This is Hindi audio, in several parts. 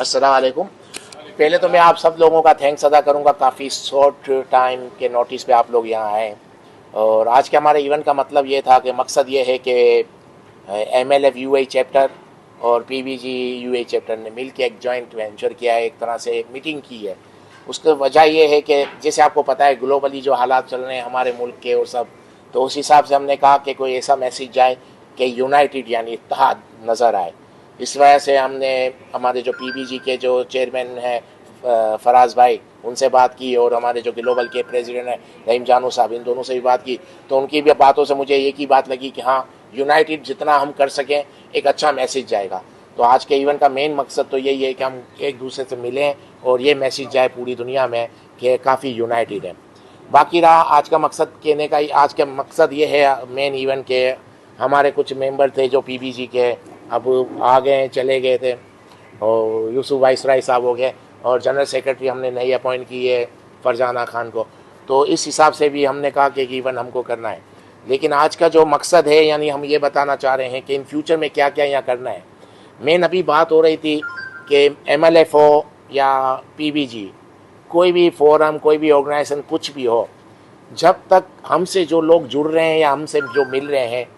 अस्सलाम वालेकुम। पहले तो मैं आप सब लोगों का थैंक्स अदा करूंगा, काफ़ी शॉर्ट टाइम के नोटिस पे आप लोग यहाँ आए। और आज के हमारे इवेंट का मतलब ये था कि मकसद ये है कि MLF UAE चैप्टर और PBG UAE चैप्टर ने मिल के एक जॉइंट वेंचर किया है, एक तरह से मीटिंग की है। उसकी वजह ये है कि जैसे आपको पता है ग्लोबली जो हालात चल रहे हैं हमारे मुल्क के और सब, तो उस हिसाब से हमने कहा कि कोई ऐसा मैसेज जाए कि यूनाइटेड यानी इत्तेहाद नज़र आए। इस वजह से हमने हमारे जो PBG के जो चेयरमैन हैं फराज भाई, उनसे बात की, और हमारे जो ग्लोबल के प्रेसिडेंट हैं रहीम जानू साहब, इन दोनों से भी बात की। तो उनकी भी बातों से मुझे एक ही बात लगी कि हाँ, यूनाइटेड जितना हम कर सकें एक अच्छा मैसेज जाएगा। तो आज के इवेंट का मेन मकसद तो यही है कि हम एक दूसरे से मिलें और ये मैसेज जाए पूरी दुनिया में कि काफ़ी यूनाइटेड है। बाकी रहा आज का मकसद कहने का, आज का मकसद ये है मेन इवेंट के, हमारे कुछ मेंबर थे जो PBG के अब आ गए चले गए थे, और यूसुफ वाइसराय साहब हो गए, और जनरल सेक्रेटरी हमने नई अपॉइंट की है फरजाना खान को। तो इस हिसाब से भी हमने कहा कि इवेंट हमको करना है। लेकिन आज का जो मकसद है, यानी हम ये बताना चाह रहे हैं कि इन फ्यूचर में क्या क्या यहाँ करना है। मेन अभी बात हो रही थी कि MLF हो या PBG, कोई भी फोरम, कोई भी ऑर्गेनाइजेशन, कुछ भी हो, जब तक हमसे जो लोग जुड़ रहे हैं या हमसे जो मिल रहे हैं,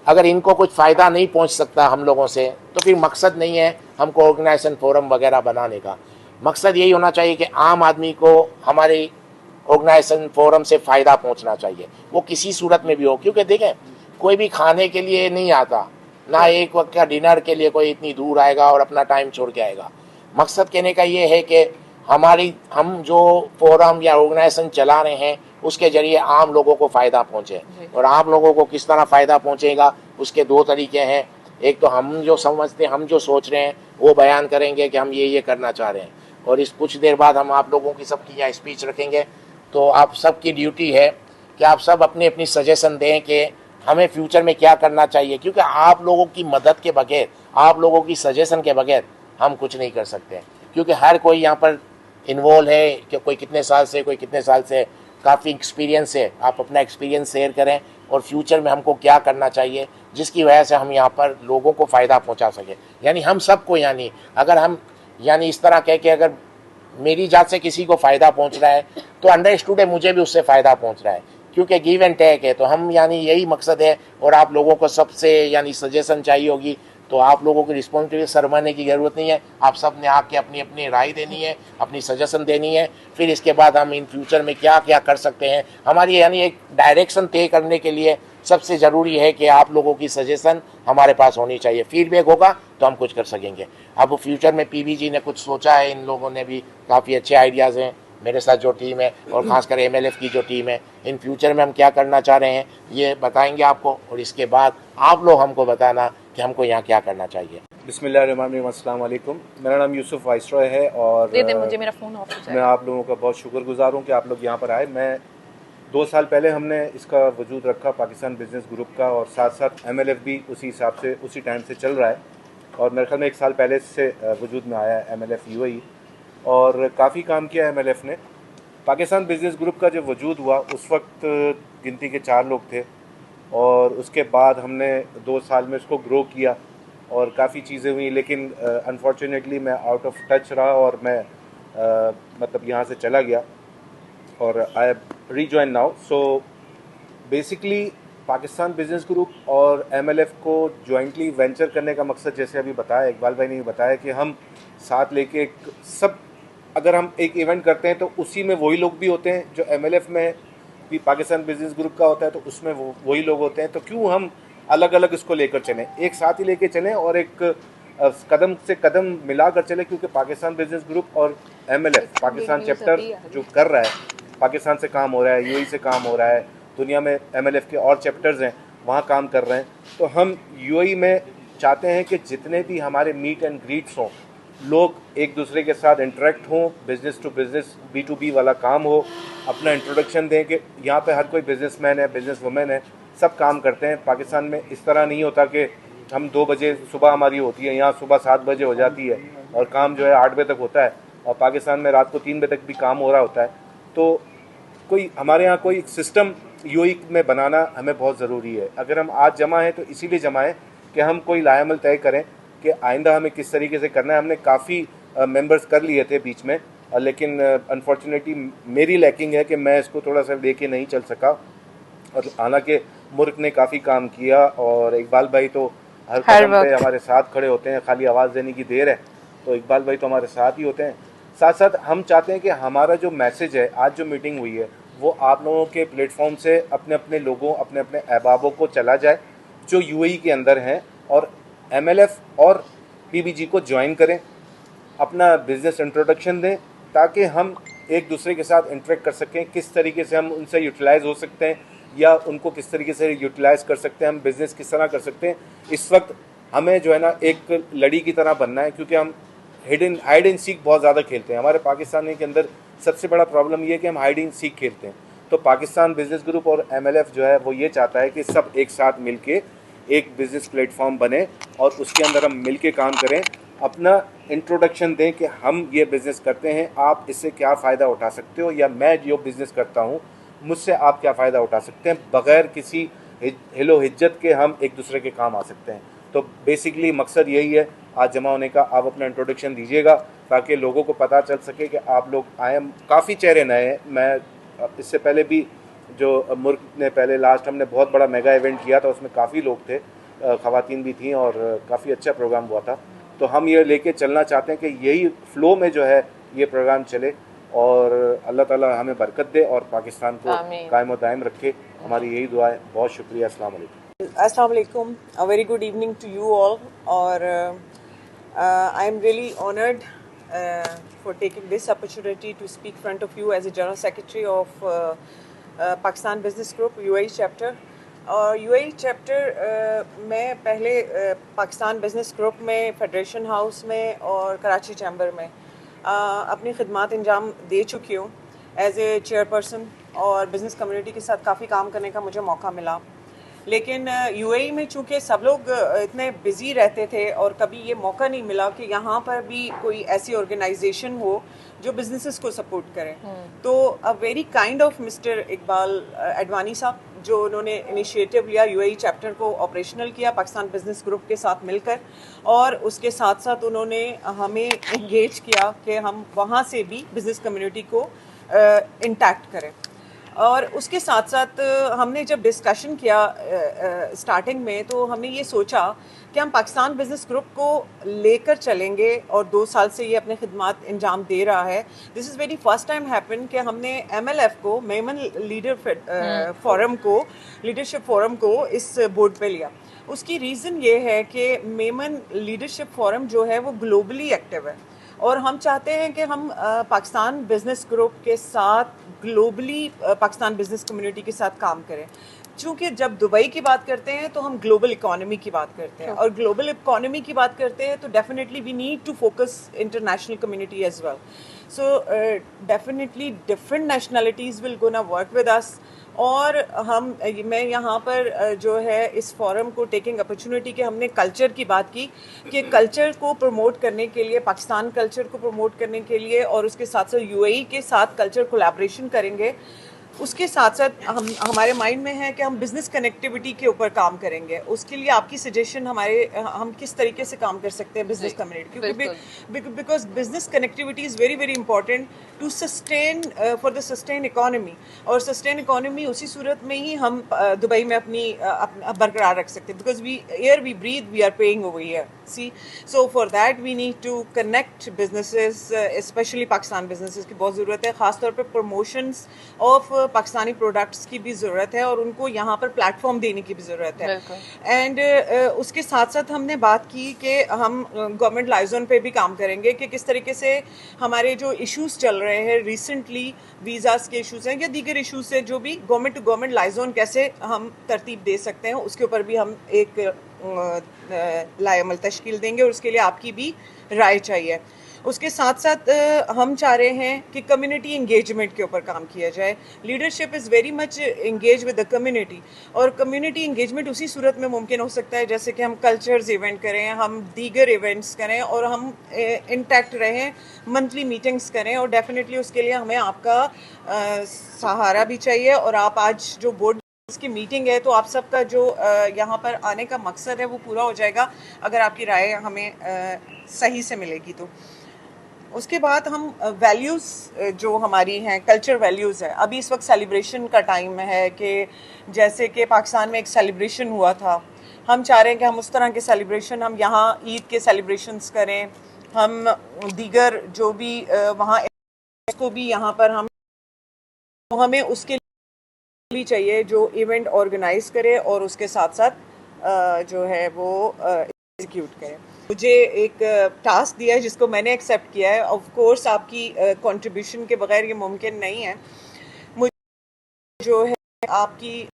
अगर इनको कुछ फ़ायदा नहीं पहुंच सकता हम लोगों से, तो फिर मकसद नहीं है हमको ऑर्गेनाइजेशन फोरम वगैरह बनाने का। मकसद यही होना चाहिए कि आम आदमी को हमारी ऑर्गेनाइजेशन फोरम से फ़ायदा पहुंचना चाहिए, वो किसी सूरत में भी हो। क्योंकि देखें, कोई भी खाने के लिए नहीं आता, ना एक वक्त का डिनर के लिए कोई इतनी दूर आएगा और अपना टाइम छोड़ के आएगा। मकसद कहने का ये है कि हम जो फोरम या ऑर्गेनाइजेशन चला रहे हैं उसके जरिए आम लोगों को फ़ायदा पहुँचे। और आम लोगों को किस तरह फ़ायदा पहुँचेगा, उसके दो तरीके हैं। एक तो हम जो समझते हैं, हम जो सोच रहे हैं वो बयान करेंगे कि हम ये करना चाह रहे हैं, और इस कुछ देर बाद हम आप लोगों की सबकी यहाँ स्पीच रखेंगे। तो आप सबकी ड्यूटी है कि आप सब अपनी अपनी सजेशन दें कि हमें फ्यूचर में क्या करना चाहिए, क्योंकि आप लोगों की मदद के बगैर, आप लोगों की सजेशन के बगैर हम कुछ नहीं कर सकते। क्योंकि हर कोई यहाँ पर इन्वॉल्व है कि कोई कितने साल से, कोई कितने साल से, काफ़ी एक्सपीरियंस है। आप अपना एक्सपीरियंस शेयर करें और फ्यूचर में हमको क्या करना चाहिए जिसकी वजह से हम यहाँ पर लोगों को फ़ायदा पहुँचा सकें। यानी हम सबको, यानी अगर हम इस तरह कह के, अगर मेरी जात से किसी को फ़ायदा पहुँच रहा है तो अंडरस्टूड है मुझे भी उससे फ़ायदा पहुँच रहा है, क्योंकि गिव एंड टेक है। तो हम यही मकसद है। और आप लोगों को सबसे सजेशन चाहिए होगी, तो आप लोगों की रिस्पॉन्सिबिलिटी शर्माने की ज़रूरत नहीं है। आप सब ने आके अपनी अपनी राय देनी है, अपनी सजेशन देनी है। फिर इसके बाद हम इन फ्यूचर में क्या क्या कर सकते हैं, हमारी एक डायरेक्शन तय करने के लिए सबसे ज़रूरी है कि आप लोगों की सजेशन हमारे पास होनी चाहिए। फीडबैक होगा तो हम कुछ कर सकेंगे। अब फ्यूचर में PBG ने कुछ सोचा है, इन लोगों ने भी काफ़ी अच्छे आइडियाज़ हैं। मेरे साथ जो टीम है और ख़ासकर MLF की जो टीम है, इन फ्यूचर में हम क्या करना चाह रहे हैं ये बताएंगे आपको, और इसके बाद आप लोग हमको बताना कि हमको यहाँ क्या करना चाहिए। बिस्मिल्लाहिर्रहमानिर्रहीम, अस्सलाम वालेकुम। मेरा नाम यूसुफ वाइसरॉय है और मुझे मेरा फ़ोन ऑफ हो जाए। मैं आप लोगों का बहुत शुक्रगुजार हूँ कि आप लोग यहाँ पर आए। मैं 2 साल पहले हमने इसका वजूद रखा पाकिस्तान बिजनेस ग्रुप का, और साथ साथ MLF भी उसी हिसाब से उसी टाइम से चल रहा है, और मेरे ख्याल में 1 साल पहले से वजूद में आया है MLF UAE, और काफ़ी काम किया MLF ने। पाकिस्तान बिजनेस ग्रुप का जब वजूद हुआ उस वक्त गिनती के 4 लोग थे, और उसके बाद हमने 2 साल में उसको ग्रो किया और काफ़ी चीज़ें हुई। लेकिन अनफॉर्चुनेटली मैं आउट ऑफ टच रहा और मैं मतलब यहाँ से चला गया, और I rejoin now. So basically Pakistan business group और MLF को जॉइंटली वेंचर करने का मकसद, जैसे अभी बताया, इकबाल भाई ने भी बताया, कि हम साथ लेके सब, अगर हम एक इवेंट करते हैं तो उसी में वही लोग भी होते हैं जो MLF में भी पाकिस्तान बिजनेस ग्रुप का होता है, तो उसमें वही लोग होते हैं। तो क्यों हम अलग अलग इसको लेकर चलें, एक साथ ही लेके चलें और एक कदम से कदम मिलाकर चलें। क्योंकि पाकिस्तान बिजनेस ग्रुप और MLF पाकिस्तान चैप्टर जो कर रहा है, पाकिस्तान से काम हो रहा है, UAE से काम हो रहा है, दुनिया में MLF के और चैप्टर्स हैं वहाँ काम कर रहे हैं। तो हम UAE में चाहते हैं कि जितने भी हमारे मीट एंड ग्रीट्स हों, लोग एक दूसरे के साथ इंटरेक्ट हों, बिज़नेस टू बिज़नेस B2B वाला काम हो, अपना इंट्रोडक्शन दें कि यहाँ पे हर कोई बिजनेसमैन है, बिजनेस वुमेन है, सब काम करते हैं। पाकिस्तान में इस तरह नहीं होता कि हम 2 बजे सुबह हमारी होती है, यहाँ सुबह 7 बजे हो जाती है और काम जो है 8 बजे तक होता है, और पाकिस्तान में रात को 3 बजे तक भी काम हो रहा होता है। तो हमारे यहाँ कोई सिस्टम UAE में बनाना हमें बहुत ज़रूरी है। अगर हम आज जमा हैं तो इसीलिए जमा है कि हम कोई लाएमल तय करें कि आइंदा हमें किस तरीके से करना है। हमने काफ़ी मेंबर्स कर लिए थे बीच में, लेकिन अनफॉर्चुनेटली मेरी लैकिंग है कि मैं इसको थोड़ा सा लेके नहीं चल सका। और हालांकि मुल्क ने काफ़ी काम किया और इकबाल भाई तो हर कदम पे हमारे साथ खड़े होते हैं, खाली आवाज़ देने की देर है, तो इकबाल भाई तो हमारे साथ ही होते हैं। साथ साथ हम चाहते हैं कि हमारा जो मैसेज है, आज जो मीटिंग हुई है, वो आप लोगों के प्लेटफॉर्म से अपने अपने लोगों, अपने अपने अहबाबों को चला जाए जो यूएई के अंदर हैं, और एमएलएफ और पीबीजी को ज्वाइन करें, अपना बिजनेस इंट्रोडक्शन दें, ताकि हम एक दूसरे के साथ इंटरेक्ट कर सकें, किस तरीके से हम उनसे यूटिलाइज हो सकते हैं या उनको किस तरीके से यूटिलाइज कर सकते हैं, हम बिज़नेस किस तरह कर सकते हैं। इस वक्त हमें जो है ना एक लड़ी की तरह बनना है, क्योंकि हम हाइड एंड सीक बहुत ज़्यादा खेलते हैं। हमारे पाकिस्तान के अंदर सबसे बड़ा प्रॉब्लम ये है कि हम हाइड एंड सीक खेलते हैं। तो पाकिस्तान बिजनेस ग्रुप और एमएलएफ जो है वो ये चाहता है कि सब एक साथ मिलके एक बिज़नेस प्लेटफॉर्म बने और उसके अंदर हम मिलके काम करें, अपना इंट्रोडक्शन दें कि हम ये बिज़नेस करते हैं, आप इससे क्या फ़ायदा उठा सकते हो, या मैं जो बिज़नेस करता हूँ मुझसे आप क्या फ़ायदा उठा सकते हैं। बग़ैर किसी हिलो हिज्जत के हम एक दूसरे के काम आ सकते हैं। तो बेसिकली मकसद यही है आज जमा होने का। आप अपना इंट्रोडक्शन दीजिएगा ताकि लोगों को पता चल सके कि आप लोग आए हैं। काफ़ी चेहरे नए हैं। मैं इससे पहले भी जो मुल्क ने पहले लास्ट हमने बहुत बड़ा मेगा इवेंट किया था, उसमें काफ़ी लोग थे, ख़वातीन भी थी और काफ़ी अच्छा प्रोग्राम हुआ था। तो हम ये लेके चलना चाहते हैं कि यही फ़्लो में जो है ये प्रोग्राम चले और अल्लाह ताला हमें बरकत दे और पाकिस्तान को कायम दायम रखे। हमारी यही दुआ है। बहुत शुक्रिया। अस्सलाम वालेकुम। Assalamu alaikum. A very good evening to you all. Or I am really honored for taking this opportunity to speak in front of you as a General Secretary of Pakistan Business Group UAE chapter. और UAE चैप्टर मैं पहले पाकिस्तान बिज़नेस ग्रुप में, फेडरेशन हाउस में और कराची चैम्बर में अपनी खिदमत अंजाम दे चुकी हूँ एज ए चेयरपर्सन, और बिज़नेस कम्युनिटी के साथ काफ़ी काम करने का मुझे मौका मिला। लेकिन यूएई में चूँकि सब लोग इतने बिज़ी रहते थे और कभी ये मौका नहीं मिला कि यहाँ पर भी कोई ऐसी ऑर्गेनाइजेशन हो जो बिजनेसेस को सपोर्ट करें। तो a very kind of mister Iqbal Advani साहब, जो उन्होंने इनिशिएटिव लिया, यूएई चैप्टर को ऑपरेशनल किया पाकिस्तान बिजनेस ग्रुप के साथ मिलकर, और उसके साथ साथ उन्होंने हमें एंगेज किया कि हम वहाँ से भी बिज़नेस कम्युनिटी को इंटैक्ट करें। और उसके साथ साथ हमने जब डिस्कशन किया स्टार्टिंग में, तो हमने ये सोचा कि हम पाकिस्तान बिजनेस ग्रुप को लेकर चलेंगे, और 2 साल से ये अपने खिदमत अंजाम दे रहा है। This is very first time happen कि हमने एमएलएफ को, मेमन लीडर फोरम को, लीडरशिप फोरम को इस बोर्ड पे लिया। उसकी रीज़न ये है कि मेमन लीडरशिप फोरम जो है वो ग्लोबली एक्टिव है, और हम चाहते हैं कि हम पाकिस्तान बिजनेस ग्रुप के साथ ग्लोबली पाकिस्तान बिजनेस कम्युनिटी के साथ काम करें। चूँकि जब दुबई की बात करते हैं तो हम ग्लोबल इकोनॉमी की बात करते हैं, और ग्लोबल इकोनॉमी की बात करते हैं तो definitely we need to focus international community as well. So definitely different nationalities will gonna work with us. और मैं यहाँ पर जो है इस फोरम को टेकिंग अपॉर्चुनिटी कि हमने कल्चर की बात की, कि कल्चर को प्रमोट करने के लिए, पाकिस्तान कल्चर को प्रमोट करने के लिए, और उसके साथ साथ यूएई के साथ कल्चर कोलैबोरेशन करेंगे। उसके साथ साथ हमारे माइंड में है कि हम बिज़नेस कनेक्टिविटी के ऊपर काम करेंगे। उसके लिए आपकी सजेशन हम किस तरीके से काम कर सकते हैं बिज़नेस कम्युनिटी, क्योंकि because business connectivity is very very important to sustain for the sustain economy, और सस्टेन इकॉनमी उसी सूरत में ही हम दुबई में अपनी बरकरार रख सकते हैं, because we breathe we are paying over here, see. So for that we need to connect businesses, specially Pakistan businesses की बहुत ज़रूरत है। ख़ासतौर पर प्रमोशंस ऑफ पाकिस्तानी प्रोडक्ट्स की भी ज़रूरत है, और उनको यहाँ पर प्लेटफॉर्म देने की भी ज़रूरत है। एंड उसके साथ साथ हमने बात की कि हम गवर्नमेंट लाइजन पे भी काम करेंगे कि किस तरीके से हमारे जो इश्यूज़ चल रहे हैं रिसेंटली, वीज़ास के इश्यूज़ हैं या दीगर इश्यूज़ है, जो भी गवर्नमेंट टू गवर्नमेंट लाइजन कैसे हम तरतीब दे सकते हैं, उसके ऊपर भी हम एक लाएमल तश्कील देंगे, और उसके लिए आपकी भी राय चाहिए। उसके साथ साथ हम चाह रहे हैं कि कम्युनिटी इंगेजमेंट के ऊपर काम किया जाए। Leadership is very much engage with the community, और कम्युनिटी इंगेजमेंट उसी सूरत में मुमकिन हो सकता है जैसे कि हम कल्चर्स इवेंट करें, हम दीगर इवेंट्स करें, और हम इंटैक्ट रहें, मंथली मीटिंग्स करें, और डेफिनेटली उसके लिए हमें आपका सहारा भी चाहिए। और आप आज जो बोर्ड की मीटिंग है, तो आप सबका जो यहाँ पर आने का मकसद है वो पूरा हो जाएगा अगर आपकी राय हमें सही से मिलेगी। तो उसके बाद हम वैल्यूज़ जो हमारी हैं, कल्चर वैल्यूज़ है, अभी इस वक्त सेलिब्रेशन का टाइम है कि जैसे कि पाकिस्तान में एक सेलिब्रेशन हुआ था, हम चाह रहे हैं कि हम उस तरह के सेलिब्रेशन हम यहाँ ईद के सेलिब्रेशंस करें, हम दीगर जो भी वहाँ को भी यहाँ पर हम, तो हमें उसके लिए भी चाहिए जो इवेंट ऑर्गेनाइज करे और उसके साथ साथ जो है वो एग्जीक्यूट करे। मुझे एक टास्क दिया है जिसको मैंने एक्सेप्ट किया है। ऑफ कोर्स आपकी कंट्रीब्यूशन के बगैर ये मुमकिन नहीं है। मुझे जो है आपकी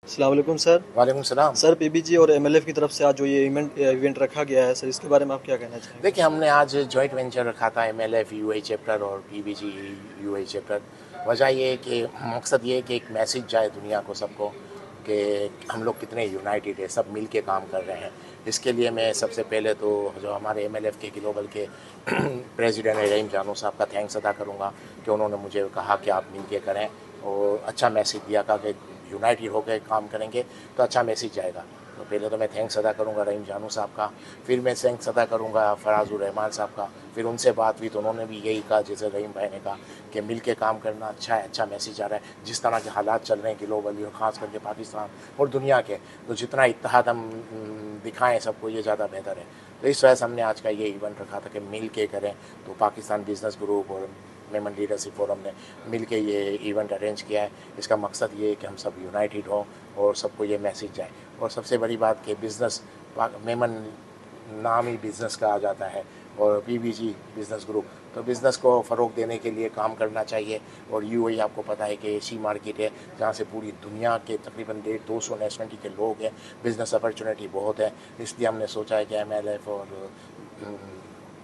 अस्सलाम वालेकुम सर। वालेकुम सलाम। सर पीबीजी और एमएलएफ की तरफ से आज जो ये इवेंट रखा गया है सर, इसके बारे में आप क्या कहना चाहेंगे? देखिए, हमने आज जॉइंट वेंचर रखा था एमएलएफ यूएई चैप्टर और पीबीजी यूएई चैप्टर। वजह ये है कि मकसद ये है कि एक मैसेज जाए दुनिया को, सबको, कि हम लोग कितने यूनाइटेड है, सब मिल के काम कर रहे हैं। इसके लिए मैं सबसे पहले तो जो हमारे एमएलएफ के ग्लोबल के प्रेसिडेंट रहीम जानू साहब का थैंक्स अदा करूँगा कि उन्होंने मुझे कहा कि आप मिल के करें और अच्छा मैसेज दिया था कि यूनाइटेड होकर काम करेंगे तो अच्छा मैसेज जाएगा। तो पहले तो मैं थैंक्स अदा करूंगा रहीम जानू साहब का, फिर मैं थैंक्स अदा करूंगा फराजुर रहमान साहब का। फिर उनसे बात हुई तो उन्होंने भी यही कहा जैसे रहीम भाई ने कहा कि मिल के काम करना अच्छा है, अच्छा मैसेज आ रहा है। जिस तरह के हालात चल रहे हैं ग्लोबली और ख़ास करके पाकिस्तान और दुनिया के, तो जितना इत्तेहाद हम दिखाएँ सबको, ये ज़्यादा बेहतर है। तो इस वजह से हमने आज का ये इवेंट रखा था कि मिल के करें। तो पाकिस्तान बिजनेस ग्रुप और मेमन लीडरशिप फोरम ने मिल के ये इवेंट अरेंज किया है। इसका मकसद ये है कि हम सब यूनाइटेड हों और सबको ये मैसेज जाए। और सबसे बड़ी बात कि बिज़नेस, मेमन नाम ही बिज़नेस का आ जाता है और पीबीजी बिज़नेस ग्रुप, तो बिज़नेस को फ़रोग देने के लिए काम करना चाहिए। और यूएई आपको पता है कि ऐसी मार्केट है जहाँ से पूरी दुनिया के तकरीबन 150 नेशनलिटी के लोग हैं, बिज़नेस अपॉर्चुनिटी बहुत है। इसलिए हमने सोचा है कि एमएलएफ और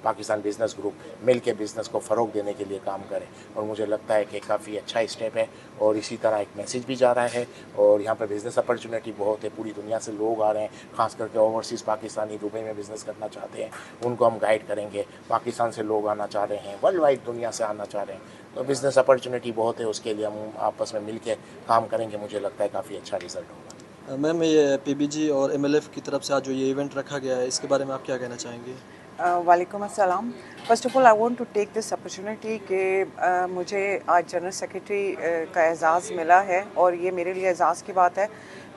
पाकिस्तान बिज़नेस ग्रुप मिल के बिज़नेस को फ़रोग देने के लिए काम करें। और मुझे लगता है कि काफ़ी अच्छा स्टेप है और इसी तरह एक मैसेज भी जा रहा है। और यहाँ पर बिज़नेस अपॉर्चुनिटी बहुत है, पूरी दुनिया से लोग आ रहे हैं, ख़ास करके ओवरसीज़ पाकिस्तानी दुबई में बिज़नेस करना चाहते हैं, उनको हम गाइड करेंगे। पाकिस्तान से लोग आना चाह रहे हैं, वर्ल्ड वाइड दुनिया से आना चाह रहे हैं, तो बिज़नेस अपॉर्चुनिटी बहुत है। उसके लिए हम आपस में मिल के काम करेंगे, मुझे लगता है काफ़ी अच्छा रिजल्ट होगा। मैम, ये पीबीजी और एमएलएफ की तरफ से आज जो ये इवेंट रखा गया है, इसके बारे में आप क्या कहना चाहेंगे? वालेकुम अस्सलाम। First of all I want to take this opportunity कि मुझे आज जनरल सेक्रेटरी का एजाज़ मिला है और ये मेरे लिए एजाज़ की बात है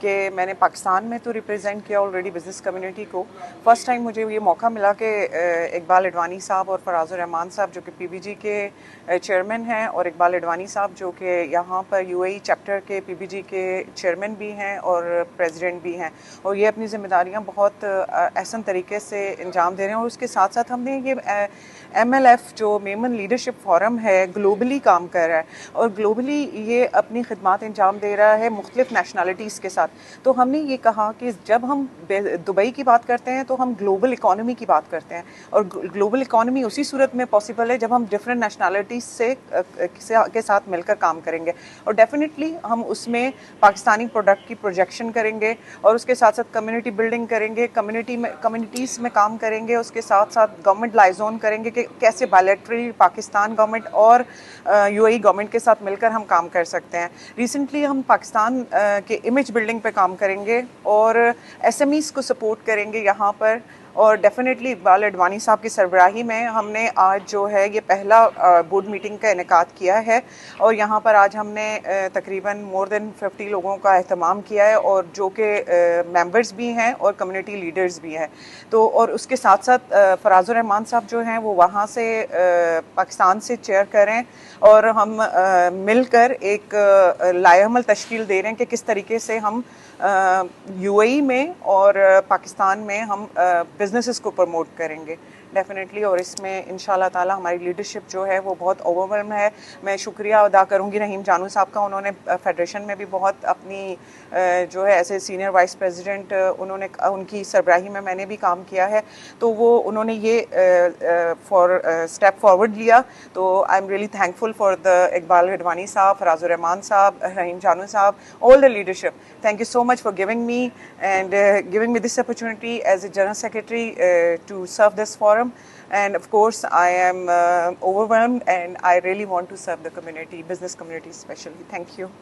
कि मैंने पाकिस्तान में तो रिप्रेजेंट किया ऑलरेडी बिज़नेस कम्युनिटी को। फ़र्स्ट टाइम मुझे ये मौका मिला कि इकबाल अडवाणी साहब और फराजुर रहमान साहब जो कि पीबीजी के चेयरमैन हैं और इकबाल अडवाणी साहब जो कि यहाँ पर यूएई चैप्टर के पीबीजी के चेयरमैन भी हैं और प्रेसिडेंट भी हैं, और ये अपनी ज़िम्मेदारियाँ बहुत अहसन तरीके से अंजाम दे रहे हैं। और उसके साथ साथ हमने ये एमएलएफ जो मेमन लीडरशिप फोरम है ग्लोबली काम कर रहा है और ग्लोबली ये अपनी खिदमत अंजाम दे रहा है मुख्तलिफ नेशनलिटीज़ के साथ। तो हमने ये कहा कि जब हम दुबई की बात करते हैं तो हम ग्लोबल इकॉनमी की बात करते हैं, और ग्लोबल इकॉनमी उसी सूरत में पॉसिबल है जब हम डिफरेंट नेशनलिटीज़ के साथ मिलकर काम करेंगे। और डेफिनेटली हम उसमें पाकिस्तानी प्रोडक्ट की प्रोजेक्शन करेंगे और उसके साथ साथ कम्युनिटी बिल्डिंग करेंगे, कम्युनिटीज़ में काम करेंगे, उसके साथ साथ गवर्नमेंट लाइजोन करेंगे कि कैसे बायलैटरली पाकिस्तान गवर्नमेंट और यूएई गवर्नमेंट के साथ मिलकर हम काम कर सकते हैं। रिसेंटली हम पाकिस्तान के इमेज बिल्डिंग पे काम करेंगे और एसएमईज़ को सपोर्ट करेंगे यहाँ पर। और डेफिनेटली इकबाल अडवाणी साहब की सरबराही में हमने आज जो है ये पहला बोर्ड मीटिंग का इनेकाद किया है और यहाँ पर आज हमने तकरीबन मोर देन 50 लोगों का एहतमाम किया है और जो कि मेंबर्स भी हैं और कम्युनिटी लीडर्स भी हैं। तो और उसके साथ साथ फराजुर रहमान साहब जो हैं वो वहाँ से पाकिस्तान से चेयर करें और हम मिलकर एक लाएअमल तश्कील दे रहे हैं कि किस तरीके से हम यूएई में और पाकिस्तान में हम बिजनेसेस को प्रमोट करेंगे डेफिनेटली, और इसमें इंशाल्लाह ताला हमारी लीडरशिप जो है वो बहुत ओवरवेल्म है। मैं शुक्रिया अदा करूंगी रहीम जानू साहब का, उन्होंने फेडरेशन में भी बहुत अपनी जो है ऐसे सीनियर वाइस प्रेसिडेंट उन्होंने उनकी सरबराही में मैंने भी काम किया है, तो वो उन्होंने ये स्टेप फॉरवर्ड लिया। तो I am really thankful for the Iqbal Hidwani sahab, Farazur Rahman sahab, Rahim Janu sahab, all the leadership. Thank you so much for giving me this opportunity as a General Secretary to serve this forum. And of course, I am overwhelmed and I really want to serve the community, business community especially. Thank you.